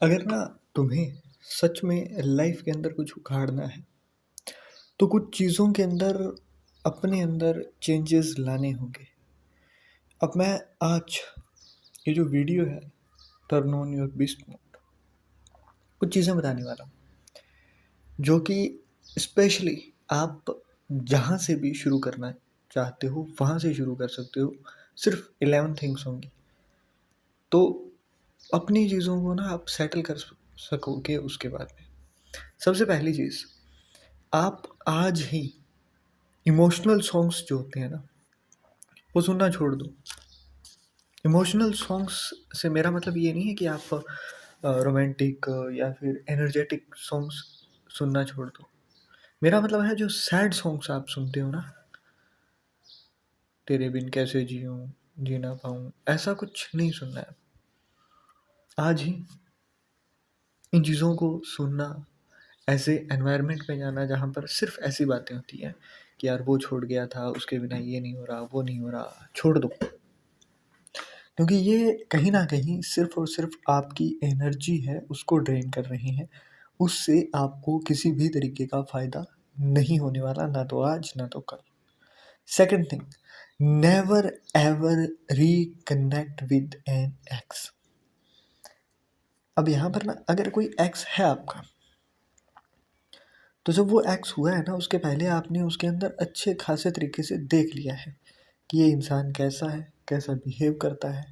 अगर ना तुम्हें सच में लाइफ के अंदर कुछ उखाड़ना है तो कुछ चीज़ों के अंदर अपने अंदर चेंजेस लाने होंगे। अब मैं आज ये जो वीडियो है turn on your beast mode, कुछ चीज़ें बताने वाला हूँ जो कि स्पेशली आप जहाँ से भी शुरू करना चाहते हो वहाँ से शुरू कर सकते हो। सिर्फ 11 थिंग्स होंगी तो अपनी चीज़ों को ना आप सेटल कर सकोगे। उसके बाद में सबसे पहली चीज़, आप आज ही इमोशनल सॉन्ग्स जो होते हैं ना वो सुनना छोड़ दो। इमोशनल सॉन्ग्स से मेरा मतलब ये नहीं है कि आप रोमांटिक या फिर एनर्जेटिक सॉन्ग्स सुनना छोड़ दो। मेरा मतलब है जो सैड सॉन्ग्स आप सुनते हो ना, तेरे बिन कैसे जीऊँ, जी ना पाऊँ, ऐसा कुछ नहीं सुनना है। आज ही इन चीज़ों को सुनना, ऐसे एनवायरनमेंट में जाना जहाँ पर सिर्फ ऐसी बातें होती हैं कि यार वो छोड़ गया था, उसके बिना ये नहीं हो रहा, वो नहीं हो रहा, छोड़ दो। क्योंकि ये कहीं न कहीं सिर्फ़ और सिर्फ़ आपकी एनर्जी है, उसको ड्रेन कर रहे हैं। उससे आपको किसी भी तरीके का फ़ायदा नहीं होने वाला, ना तो आज, ना तो कल। Second thing, never ever reconnect with an ex. अब यहाँ पर ना अगर कोई एक्स है आपका, तो जब वो एक्स हुआ है ना, उसके पहले आपने उसके अंदर अच्छे खासे तरीके से देख लिया है कि ये इंसान कैसा है, कैसा बिहेव करता है,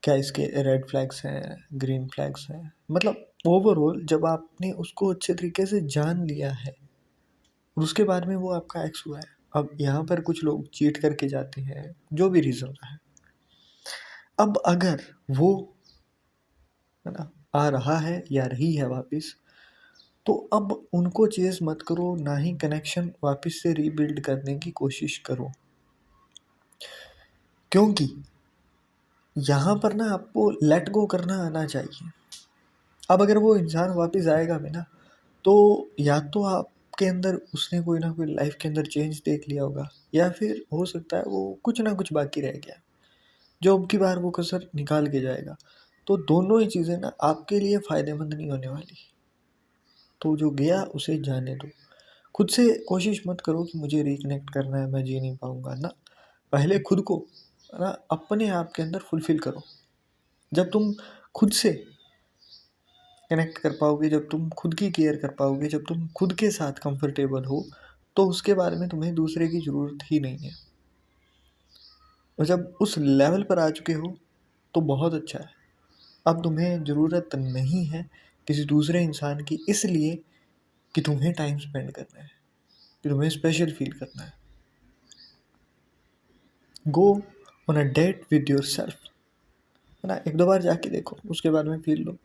क्या इसके रेड फ्लैग्स हैं, ग्रीन फ्लैग्स हैं। मतलब ओवरऑल जब आपने उसको अच्छे तरीके से जान लिया है और उसके बाद में वो आपका एक्स हुआ है। अब यहाँ पर कुछ लोग चीट करके जाते हैं, जो भी रीज़न रहा है। अब अगर वो है ना आ रहा है या रही है वापस, तो अब उनको चेज़ मत करो, ना ही कनेक्शन वापस से रीबिल्ड करने की कोशिश करो। क्योंकि यहाँ पर ना आपको लेट गो करना आना चाहिए। अब अगर वो इंसान वापस आएगा भी ना, तो या तो आपके अंदर उसने कोई ना कोई लाइफ के अंदर चेंज देख लिया होगा, या फिर हो सकता है वो कुछ ना कुछ बाकी रह गया जो अब की बार वो कसर निकाल के जाएगा। तो दोनों ही चीज़ें ना आपके लिए फ़ायदेमंद नहीं होने वाली। तो जो गया उसे जाने दो। खुद से कोशिश मत करो कि मुझे रिकनेक्ट करना है, मैं जी नहीं पाऊँगा ना। पहले खुद को ना अपने आप के अंदर फुलफ़िल करो। जब तुम खुद से कनेक्ट कर पाओगे, जब तुम खुद की केयर कर पाओगे, जब तुम खुद के साथ कंफर्टेबल हो, तो उसके बारे में तुम्हें दूसरे की ज़रूरत ही नहीं है। और जब उस लेवल पर आ चुके हो तो बहुत अच्छा है। अब तुम्हें ज़रूरत नहीं है किसी दूसरे इंसान की, इसलिए कि तुम्हें टाइम स्पेंड करना है, कि तुम्हें स्पेशल फील करना है। Go on a date with your self, है ना। एक दो बार जाके देखो, उसके बाद में फील लो,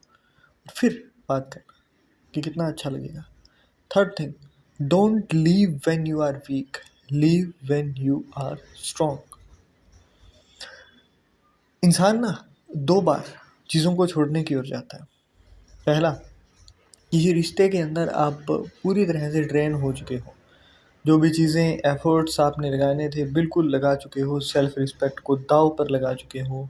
फिर बात करना कि कितना अच्छा लगेगा। Third thing, don't leave when you are weak, leave when you are strong. इंसान ना दो बार चीज़ों को छोड़ने की ओर जाता है। पहला, किसी रिश्ते के अंदर आप पूरी तरह से ड्रेन हो चुके हो, जो भी चीज़ें एफर्ट्स आपने लगाने थे बिल्कुल लगा चुके हो, सेल्फ रिस्पेक्ट को दाव पर लगा चुके हो,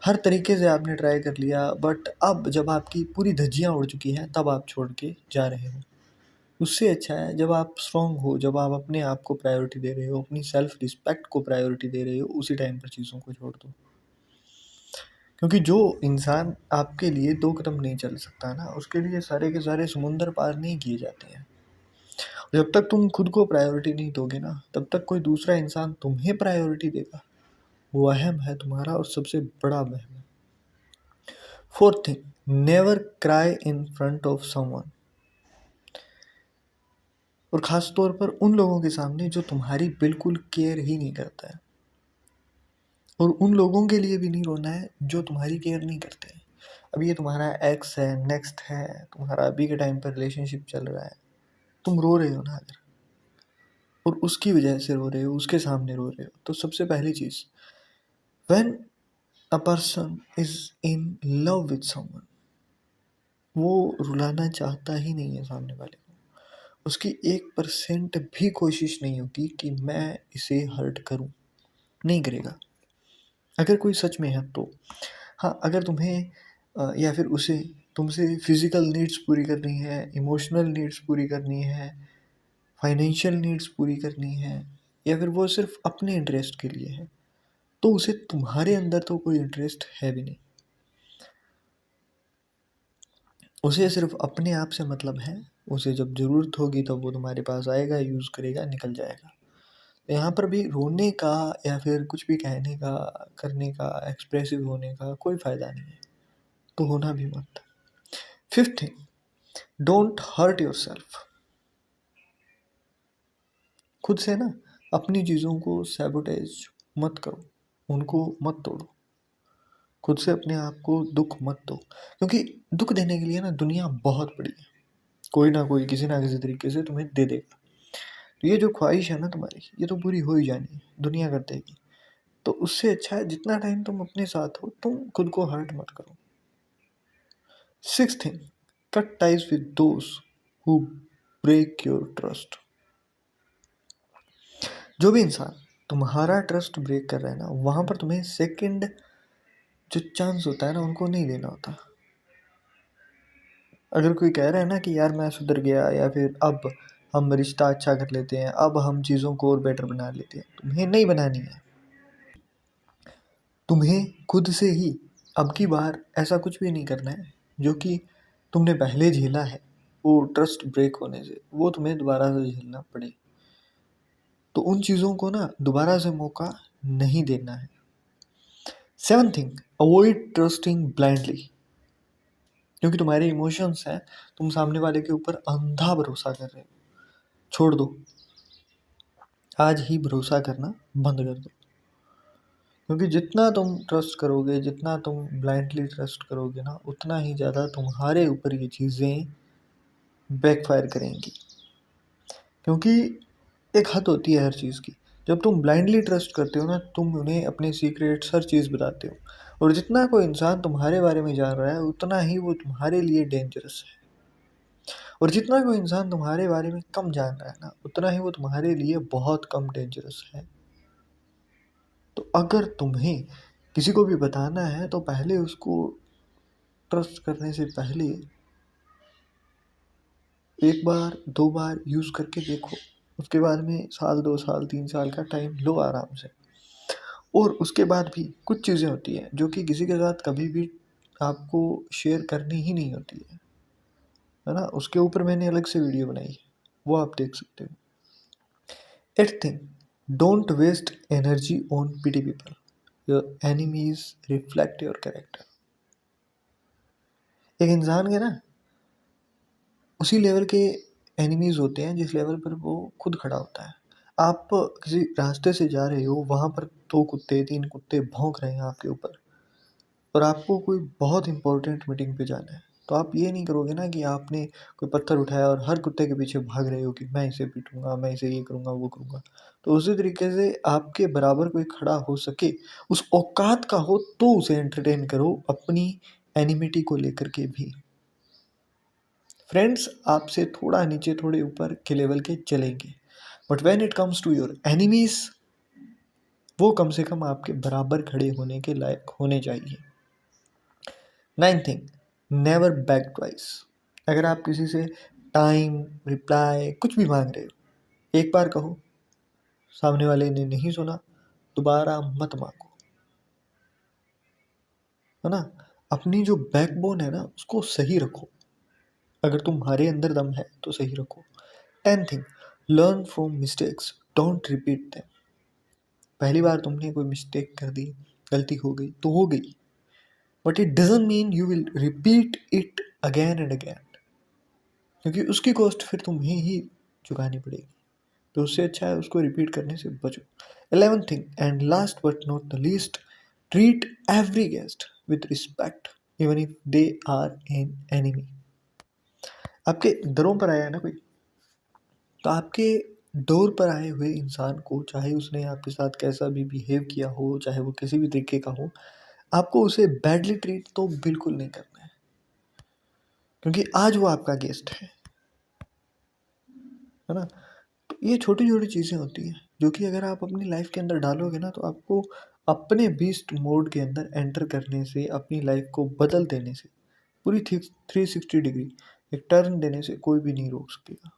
हर तरीके से आपने ट्राई कर लिया, बट अब जब आपकी पूरी धज्जियाँ उड़ चुकी हैं तब आप छोड़ के जा रहे हो। उससे अच्छा है जब आप स्ट्रॉन्ग हो, जब आप अपने आप को प्रायोरिटी दे रहे हो, अपनी सेल्फ रिस्पेक्ट को प्रायोरिटी दे रहे हो, उसी टाइम पर चीज़ों को छोड़ दो। क्योंकि जो इंसान आपके लिए 2 कदम नहीं चल सकता ना, उसके लिए सारे के सारे समुंदर पार नहीं किए जाते हैं। जब तक तुम खुद को प्रायोरिटी नहीं दोगे ना, तब तक कोई दूसरा इंसान तुम्हें प्रायोरिटी देगा। वो वहम है तुम्हारा, और सबसे बड़ा वहम है। Fourth thing, never cry in front of someone. और ख़ास तौर पर उन लोगों के सामने जो तुम्हारी बिल्कुल केयर ही नहीं करता है। और उन लोगों के लिए भी नहीं रोना है जो तुम्हारी केयर नहीं करते हैं। अब ये तुम्हारा एक्स है, नेक्स्ट है, तुम्हारा अभी के टाइम पर रिलेशनशिप चल रहा है, तुम रो रहे हो ना अगर, और उसकी वजह से रो रहे हो, उसके सामने रो रहे हो, तो सबसे पहली चीज़, when a person is in love with someone, वो रुलाना चाहता ही नहीं है सामने वाले को। उसकी 1% भी कोशिश नहीं होगी कि मैं इसे हर्ट करूं, नहीं करेगा। अगर कोई सच में है तो हाँ, अगर तुम्हें या फिर उसे तुमसे फिजिकल नीड्स पूरी करनी है, इमोशनल नीड्स पूरी करनी है, फाइनेंशियल नीड्स पूरी करनी है, या फिर वो सिर्फ अपने इंटरेस्ट के लिए है, तो उसे तुम्हारे अंदर तो कोई इंटरेस्ट है भी नहीं, उसे सिर्फ अपने आप से मतलब है। उसे जब ज़रूरत होगी तब वो तुम्हारे पास आएगा, यूज़ करेगा, निकल जाएगा। तो यहाँ पर भी रोने का या फिर कुछ भी कहने का, करने का, एक्सप्रेसिव होने का कोई फ़ायदा नहीं है, तो होना भी मत। Fifth thing, don't hurt your self. खुद से ना अपनी चीज़ों को सैबोटेज मत करो, उनको मत तोड़ो। खुद से अपने आप को दुख मत दो, क्योंकि दुख देने के लिए ना दुनिया बहुत बड़ी है, कोई ना कोई किसी ना किसी तरीके से तुम्हें दे देगा। तो ये जो ख्वाहिश है ना तुम्हारी, ये तो पूरी हो ही जानी है, दुनिया कर देगी। तो उससे अच्छा है जितना टाइम तुम अपने साथ हो तुम खुद को हर्ट मत करो। Six thing, cut ties with those who break your trust. जो भी इंसान तुम्हारा ट्रस्ट ब्रेक कर रहा है ना, वहां पर तुम्हें सेकंड जो चांस होता है ना उनको नहीं देना होता। अगर कोई कह रहा है ना कि यार मैं सुधर गया, या फिर अब हम रिश्ता अच्छा कर लेते हैं, अब हम चीज़ों को और बेटर बना लेते हैं, तुम्हें नहीं बनानी है। तुम्हें खुद से ही अब की बार ऐसा कुछ भी नहीं करना है जो कि तुमने पहले झेला है, वो ट्रस्ट ब्रेक होने से वो तुम्हें दोबारा से झेलना पड़े। तो उन चीज़ों को ना दोबारा से मौका नहीं देना है। Seven thing, avoid trusting blindly. क्योंकि तुम्हारे इमोशंस हैं, तुम सामने वाले के ऊपर अंधा भरोसा कर रहे हो, छोड़ दो, आज ही भरोसा करना बंद कर दो। क्योंकि जितना तुम ट्रस्ट करोगे, जितना तुम ब्लाइंडली ट्रस्ट करोगे ना, उतना ही ज़्यादा तुम्हारे ऊपर ये चीज़ें बैकफायर करेंगी। क्योंकि एक हद होती है हर चीज़ की। जब तुम ब्लाइंडली ट्रस्ट करते हो ना, तुम उन्हें अपने सीक्रेट्स हर चीज़ बताते हो, और जितना कोई इंसान तुम्हारे बारे में जान रहा है उतना ही वो तुम्हारे लिए डेंजरस है, और जितना कोई इंसान तुम्हारे बारे में कम जान रहा है ना, उतना ही वो तुम्हारे लिए बहुत कम डेंजरस है। तो अगर तुम्हें किसी को भी बताना है तो पहले उसको ट्रस्ट करने से पहले एक बार दो बार यूज़ करके देखो। उसके बाद में साल, 2 साल, 3 साल का टाइम लो आराम से। और उसके बाद भी कुछ चीज़ें होती हैं जो कि किसी के साथ कभी भी आपको शेयर करनी ही नहीं होती है ना। उसके ऊपर मैंने अलग से वीडियो बनाई है, वो आप देख सकते हो। Eighth thing, don't waste energy on pity people, your enemies reflect your character. एक इंसान के ना उसी लेवल के एनिमीज होते हैं जिस लेवल पर वो खुद खड़ा होता है। आप किसी रास्ते से जा रहे हो, वहाँ पर 2 कुत्ते 3 कुत्ते भौंक रहे हैं आपके ऊपर, और आपको कोई बहुत इंपॉर्टेंट मीटिंग पे जाना है, तो आप ये नहीं करोगे ना कि आपने कोई पत्थर उठाया और हर कुत्ते के पीछे भाग रहे हो कि मैं इसे पीटूंगा, मैं इसे ये करूंगा, वो करूंगा। तो उसी तरीके से आपके बराबर कोई खड़ा हो सके, उस औकात का हो, तो उसे एंटरटेन करो अपनी एनिमिटी को लेकर के भी। फ्रेंड्स आपसे थोड़ा नीचे, थोड़े ऊपर के लेवल के चलेंगे, but when it comes to your enemies, वो कम से कम आपके बराबर खड़े होने के लायक होने चाहिए। Nine thing, never back twice. अगर आप किसी से टाइम, रिप्लाई कुछ भी मांग रहे हो, एक बार कहो, सामने वाले ने नहीं सुना, दोबारा मत मांगो, है ना। अपनी जो बैकबोन है ना उसको सही रखो, अगर तुम्हारे अंदर दम है तो सही रखो। Tenth thing, learn from mistakes, don't repeat them. पहली बार तुमने कोई मिस्टेक कर दी, गलती हो गई तो हो गई, but it doesn't mean you will repeat it again and again, क्योंकि उसकी कॉस्ट फिर तुम्हें ही चुकानी पड़ेगी। तो उससे अच्छा है उसको रिपीट करने से बचो। 11th thing and last but not the least, treat every guest with respect even if they are an enemy. आपके दरों पर आया है ना कोई, तो आपके डोर पर आए हुए इंसान को, चाहे उसने आपके साथ कैसा भी बिहेव किया हो, चाहे वो किसी भी तरीके का हो, आपको उसे बैडली ट्रीट तो बिल्कुल नहीं करना है, क्योंकि आज वो आपका गेस्ट है ना। तो ये छोटी छोटी चीज़ें होती हैं जो कि अगर आप अपनी लाइफ के अंदर डालोगे ना, तो आपको अपने बीस्ट मोड के अंदर एंटर करने से, अपनी लाइफ को बदल देने से पूरी 360 डिग्री एक टर्न देने से कोई भी नहीं रोक सकेगा।